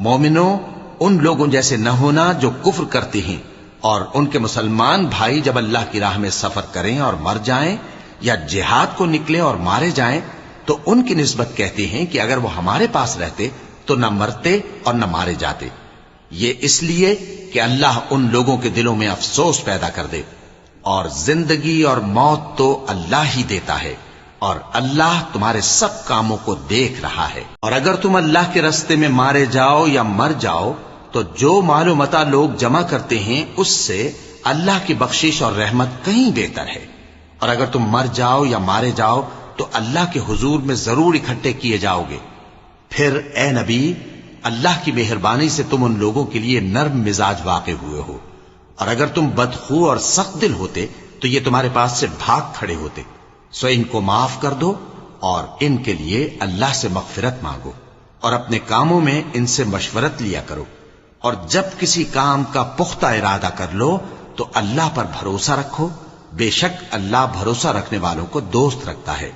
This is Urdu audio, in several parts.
مومنوں، ان لوگوں جیسے نہ ہونا جو کفر کرتے ہیں اور ان کے مسلمان بھائی جب اللہ کی راہ میں سفر کریں اور مر جائیں یا جہاد کو نکلے اور مارے جائیں تو ان کی نسبت کہتے ہیں کہ اگر وہ ہمارے پاس رہتے تو نہ مرتے اور نہ مارے جاتے، یہ اس لیے کہ اللہ ان لوگوں کے دلوں میں افسوس پیدا کر دے، اور زندگی اور موت تو اللہ ہی دیتا ہے، اور اللہ تمہارے سب کاموں کو دیکھ رہا ہے۔ اور اگر تم اللہ کے رستے میں مارے جاؤ یا مر جاؤ تو جو مال و متاع لوگ جمع کرتے ہیں اس سے اللہ کی بخشش اور رحمت کہیں بہتر ہے، اور اگر تم مر جاؤ یا مارے جاؤ تو اللہ کے حضور میں ضرور اکٹھے کیے جاؤ گے۔ پھر اے نبی، اللہ کی مہربانی سے تم ان لوگوں کے لیے نرم مزاج واقع ہوئے ہو، اور اگر تم بدخو اور سخت دل ہوتے تو یہ تمہارے پاس سے بھاگ کھڑے ہوتے، سو ان کو معاف کر دو اور ان کے لیے اللہ سے مغفرت مانگو، اور اپنے کاموں میں ان سے مشورت لیا کرو، اور جب کسی کام کا پختہ ارادہ کر لو تو اللہ پر بھروسہ رکھو، بے شک اللہ بھروسہ رکھنے والوں کو دوست رکھتا ہے۔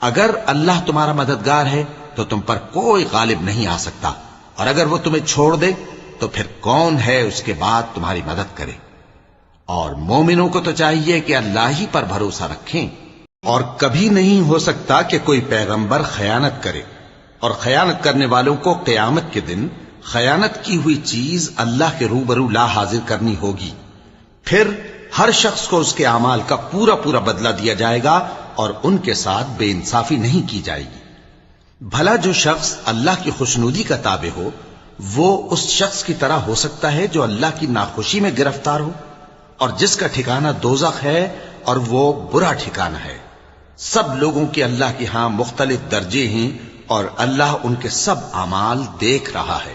اگر اللہ تمہارا مددگار ہے تو تم پر کوئی غالب نہیں آ سکتا، اور اگر وہ تمہیں چھوڑ دے تو پھر کون ہے اس کے بعد تمہاری مدد کرے۔ اور مومنوں کو تو چاہیے کہ اللہ ہی پر بھروسہ رکھیں، اور کبھی نہیں ہو سکتا کہ کوئی پیغمبر خیانت کرے، اور خیانت کرنے والوں کو قیامت کے دن خیانت کی ہوئی چیز اللہ کے روبرو لا حاضر کرنی ہوگی، پھر ہر شخص کو اس کے اعمال کا پورا پورا بدلہ دیا جائے گا، اور ان کے ساتھ بے انصافی نہیں کی جائے گی۔ بھلا جو شخص اللہ کی خوشنودی کا تابع ہو وہ اس شخص کی طرح ہو سکتا ہے جو اللہ کی ناخوشی میں گرفتار ہو، اور جس کا ٹھکانہ دوزخ ہے اور وہ برا ٹھکانہ ہے۔ سب لوگوں کے اللہ کے ہاں مختلف درجے ہیں، اور اللہ ان کے سب اعمال دیکھ رہا ہے۔